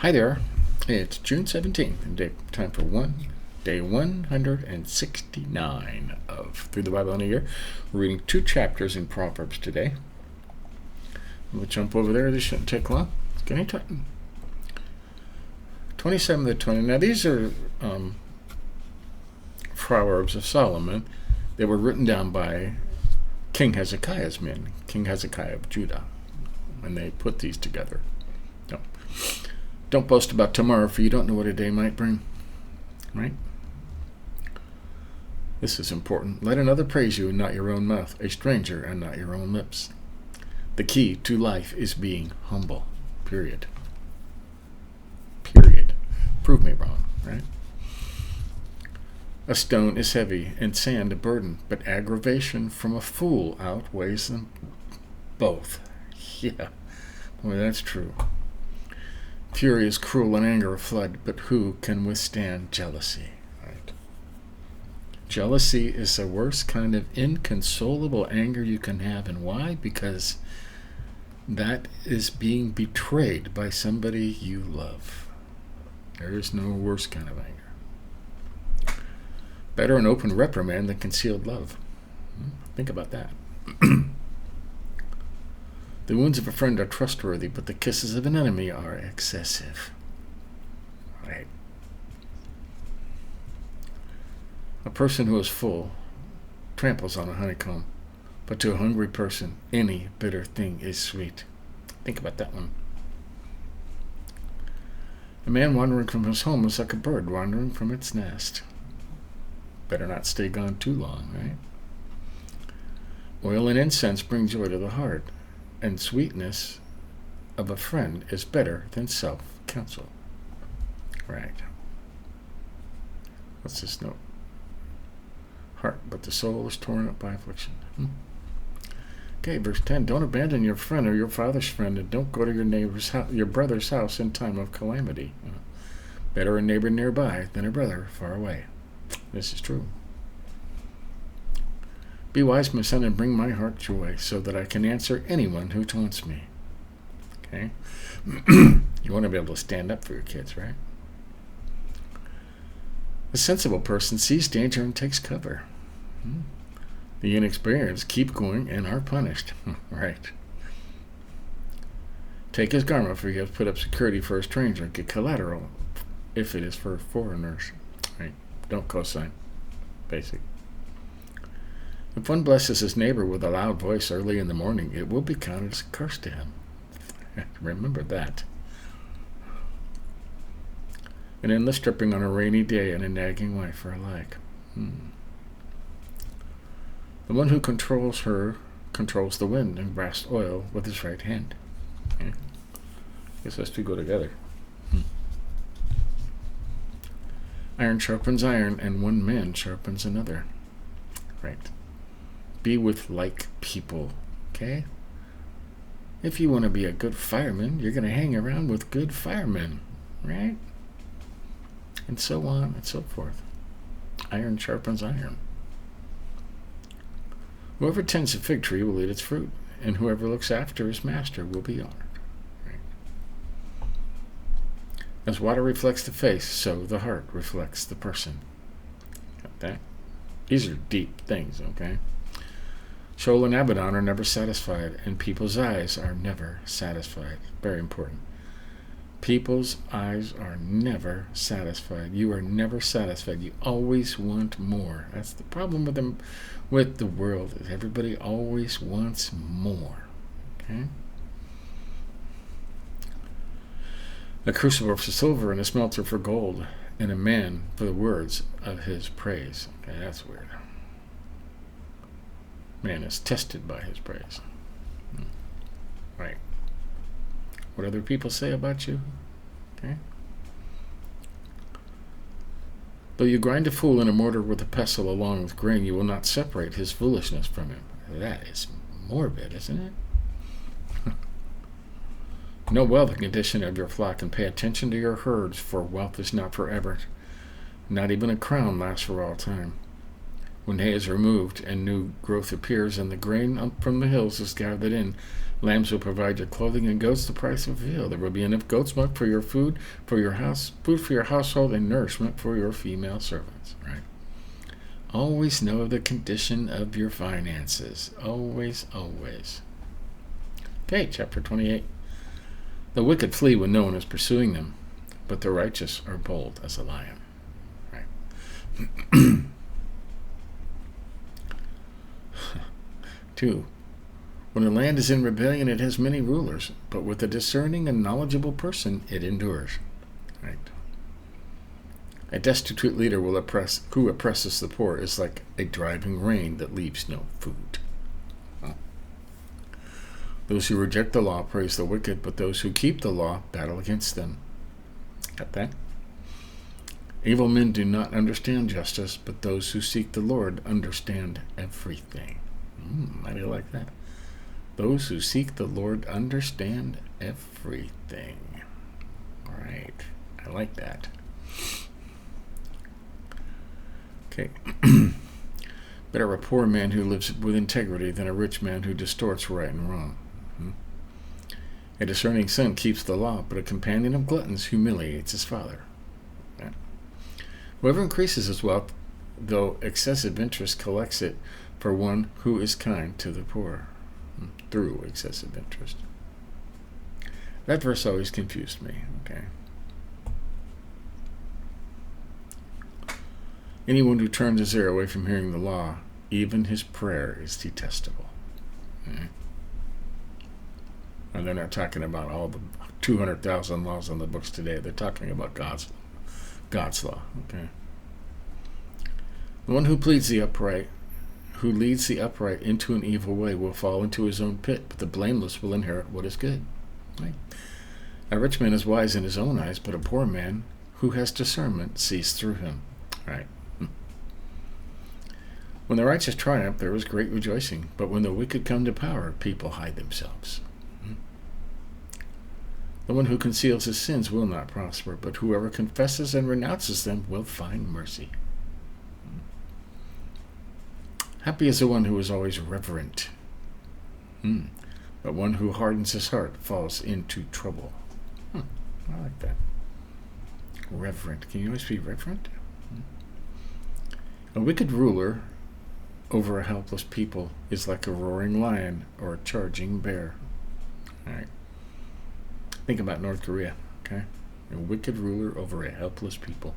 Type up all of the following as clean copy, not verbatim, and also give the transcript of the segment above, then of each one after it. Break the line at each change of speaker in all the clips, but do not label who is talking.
Hi there. It's June 17th, and time for day 169 of Through the Bible in a Year. We're reading 2 chapters in Proverbs today. We'll jump over there. This shouldn't take long. It's getting time. 27 to 20. Now, these are Proverbs of Solomon. They were written down by King Hezekiah's men, King Hezekiah of Judah, and they put these together. Don't boast about tomorrow, for you don't know what a day might bring. Right? This is important. Let another praise you and not your own mouth, a stranger and not your own lips. The key to life is being humble. Period. Prove me wrong, right? A stone is heavy and sand a burden, but aggravation from a fool outweighs them both. Yeah, boy, that's true. Fury is cruel and anger a flood, but who can withstand jealousy? Right? Jealousy is the worst kind of inconsolable anger you can have. And why? Because that is being betrayed by somebody you love. There is no worse kind of anger. Better an open reprimand than concealed love. Think about that. The wounds of a friend are trustworthy, but the kisses of an enemy are excessive. Right? A person who is full tramples on a honeycomb, but to a hungry person, any bitter thing is sweet. Think about that one. A man wandering from his home is like a bird wandering from its nest. Better not stay gone too long, right? Oil and incense bring joy to the heart, and sweetness of a friend is better than self-counsel. Right. What's this note? Heart, but the soul is torn up by affliction. Okay, verse 10. Don't abandon your friend or your father's friend, and don't go to your brother's house in time of calamity. Better a neighbor nearby than a brother far away. This is true. Be wise, my son, and bring my heart joy, so that I can answer anyone who taunts me. Okay? You want to be able to stand up for your kids, right? The sensible person sees danger and takes cover. The inexperienced keep going and are punished. Right. Take his garment, for he has put up security for a stranger. Get collateral if it is for foreigners. Right. Don't cosign. Basic. If one blesses his neighbor with a loud voice early in the morning, it will be counted as a curse to him. Remember that. An endless dripping on a rainy day and a nagging wife are alike. The one who controls her controls the wind and grasps oil with his right hand. I guess those two go together. Iron sharpens iron, and one man sharpens another. Right. Be with like people, okay? If you want to be a good fireman, you're going to hang around with good firemen, right? And so on and so forth. Iron sharpens iron. Whoever tends a fig tree will eat its fruit, and whoever looks after his master will be honored. Right? As water reflects the face, so the heart reflects the person. Got that? These are deep things, okay? Sheol and Abaddon are never satisfied, and people's eyes are never satisfied. Very important. People's eyes are never satisfied. You are never satisfied. You always want more. That's the problem with the world. Is everybody always wants more. Okay? A crucible for silver and a smelter for gold, and a man for the words of his praise. Okay, that's weird. Man is tested by his praise. Right. What other people say about you? Okay. Though you grind a fool in a mortar with a pestle along with grain, you will not separate his foolishness from him. That is morbid, isn't it? Know well the condition of your flock and pay attention to your herds, for wealth is not forever. Not even a crown lasts for all time. When hay is removed and new growth appears and the grain up from the hills is gathered in, Lambs will provide your clothing, and goats the price of veal. There will be enough goat's milk for your food, for your house, food for your household, and nourishment for your female servants. Right? Always know the condition of your finances. Always, always. Okay, chapter 28. The wicked flee when no one is pursuing them, but the righteous are bold as a lion. Right? 2. When a land is in rebellion, it has many rulers, but with a discerning and knowledgeable person, it endures. Right? A destitute leader who oppresses the poor is like a driving rain that leaves no food. Those who reject the law praise the wicked, but those who keep the law battle against them. Got that? Evil men do not understand justice, but those who seek the Lord understand everything. How do you like that? Those who seek the Lord understand everything. All right. I like that. Okay. Better a poor man who lives with integrity than a rich man who distorts right and wrong. A discerning son keeps the law, but a companion of gluttons humiliates his father. Yeah. Whoever increases his wealth, though excessive interest, collects it for one who is kind to the poor. Through excessive interest. That verse always confused me. Okay. Anyone who turns his ear away from hearing the law, even his prayer is detestable. Okay. And they're not talking about all the 200,000 laws on the books today. They're talking about God's law. Okay. The one who leads the upright into an evil way will fall into his own pit, but the blameless will inherit what is good. Right? A rich man is wise in his own eyes, but a poor man who has discernment sees through him. Right? When the righteous triumph, there is great rejoicing, but when the wicked come to power, people hide themselves. The one who conceals his sins will not prosper, but whoever confesses and renounces them will find mercy. Happy is the one who is always reverent, but one who hardens his heart falls into trouble. I like that. Reverent. Can you always be reverent? A wicked ruler over a helpless people is like a roaring lion or a charging bear. All right. Think about North Korea, okay? A wicked ruler over a helpless people.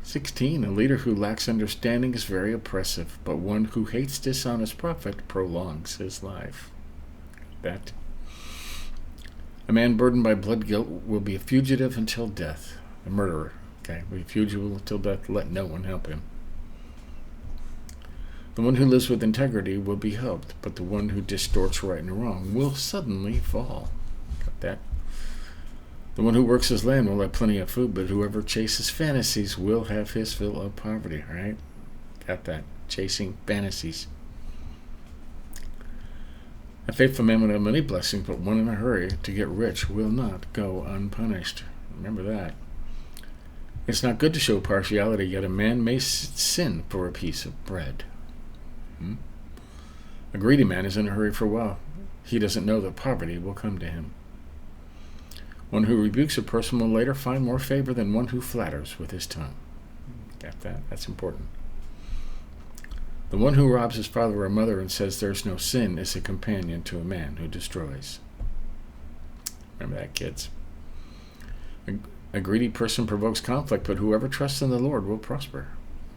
16. A leader who lacks understanding is very oppressive, but one who hates dishonest profit prolongs his life. That. A man burdened by blood guilt will be a fugitive until death. A murderer, okay, will be a fugitive until death. Let no one help him. The one who lives with integrity will be helped, but the one who distorts right and wrong will suddenly fall. Got that? The one who works his land will have plenty of food, but whoever chases fantasies will have his fill of poverty, right? Got that? Chasing fantasies. A faithful man will have many blessings, but one in a hurry to get rich will not go unpunished. Remember that. It's not good to show partiality, yet a man may sin for a piece of bread. A greedy man is in a hurry for wealth. He doesn't know that poverty will come to him. One who rebukes a person will later find more favor than one who flatters with his tongue. Got that? That's important. The one who robs his father or mother and says there's no sin is a companion to a man who destroys. Remember that, kids. A greedy person provokes conflict, but whoever trusts in the Lord will prosper.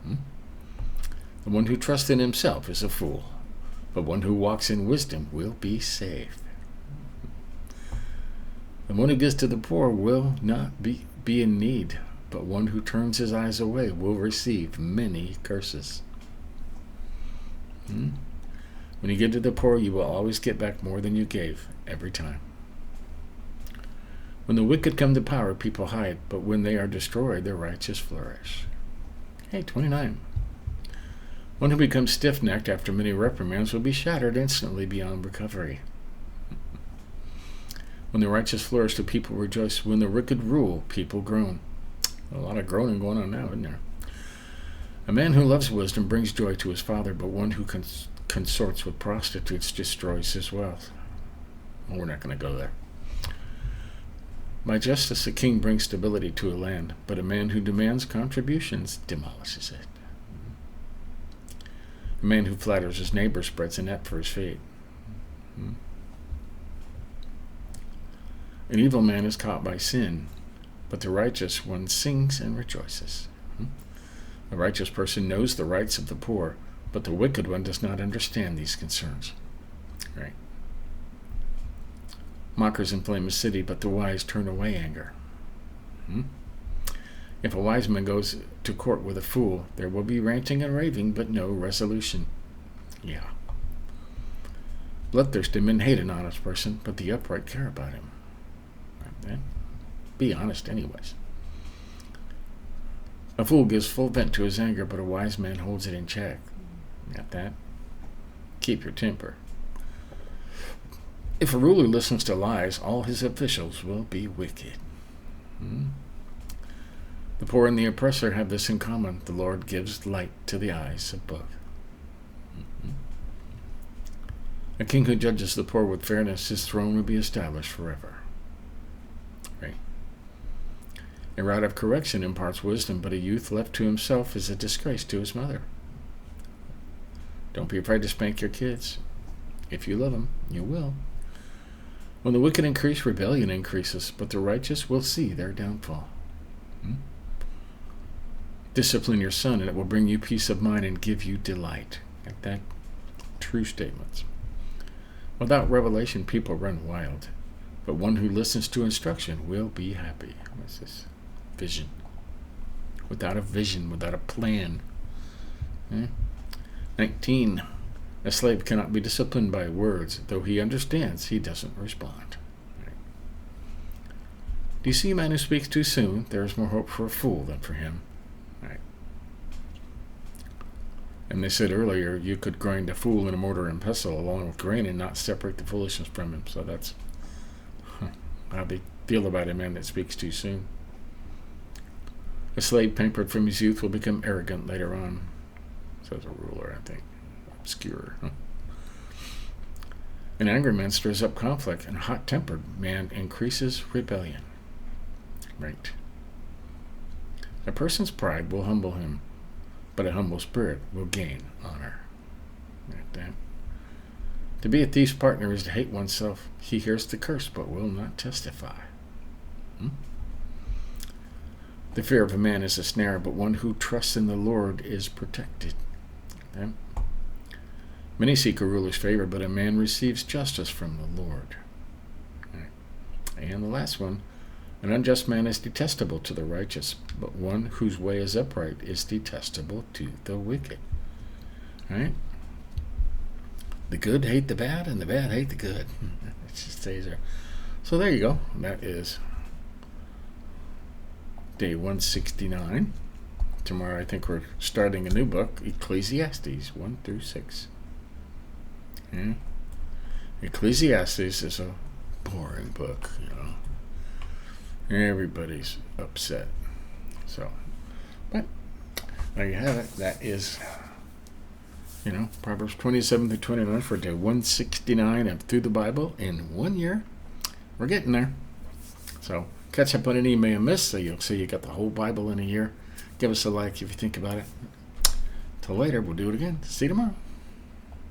The one who trusts in himself is a fool, but one who walks in wisdom will be saved. The one who gives to the poor will not be in need, but one who turns his eyes away will receive many curses. When you give to the poor, you will always get back more than you gave, every time. When the wicked come to power, people hide, but when they are destroyed, the righteous flourish. Hey, 29. One who becomes stiff-necked after many reprimands will be shattered instantly beyond recovery. When the righteous flourish, the people rejoice. When the wicked rule, people groan. A lot of groaning going on now, isn't there? A man who loves wisdom brings joy to his father, but one who consorts with prostitutes destroys his wealth. Well, we're not going to go there. By justice, a king brings stability to a land, but a man who demands contributions demolishes it. A man who flatters his neighbor spreads a net for his feet. An evil man is caught by sin, but the righteous one sings and rejoices. A righteous person knows the rights of the poor, but the wicked one does not understand these concerns. Right? Mockers inflame a city, but the wise turn away anger. If a wise man goes to court with a fool, there will be ranting and raving, but no resolution. Yeah. Bloodthirsty men hate an honest person, but the upright care about him. Right? Be honest anyways. A fool gives full vent to his anger, but a wise man holds it in check. Got that? Keep your temper. If a ruler listens to lies, all his officials will be wicked. The poor and the oppressor have this in common. The Lord gives light to the eyes of both. A king who judges the poor with fairness, his throne will be established forever. Right? A rod of correction imparts wisdom, but a youth left to himself is a disgrace to his mother. Don't be afraid to spank your kids. If you love them, you will. When the wicked increase, rebellion increases, but the righteous will see their downfall. Discipline your son, and it will bring you peace of mind and give you delight. Like that, true statements. Without revelation, people run wild, but one who listens to instruction will be happy. What's this? Vision. Without a vision, without a plan. 19. A slave cannot be disciplined by words. Though he understands, he doesn't respond. Right. Do you see a man who speaks too soon? There is more hope for a fool than for him. Right. And they said earlier, you could grind a fool in a mortar and pestle along with grain and not separate the foolishness from him. So that's how they feel about a man that speaks too soon. A slave pampered from his youth will become arrogant later on. Says a ruler, I think. Obscure. An angry man stirs up conflict, and a hot-tempered man increases rebellion. Right. A person's pride will humble him, but a humble spirit will gain honor. Right there. To be a thief's partner is to hate oneself. He hears the curse, but will not testify. The fear of a man is a snare, but one who trusts in the Lord is protected. Okay? Many seek a ruler's favor, but a man receives justice from the Lord. Right. And the last one, an unjust man is detestable to the righteous, but one whose way is upright is detestable to the wicked. Right? The good hate the bad, and the bad hate the good. It just stays there. So there you go. That is day 169. Tomorrow I think we're starting a new book, Ecclesiastes 1 through 6. Ecclesiastes is a boring book, Everybody's upset. So, but there you have it. That is, Proverbs 27 through 29 for day 169 of Through the Bible in 1 year. We're getting there. So, catch up on any you may have missed, so you'll see you got the whole Bible in a year. Give us a like if you think about it. Till later, we'll do it again. See you tomorrow.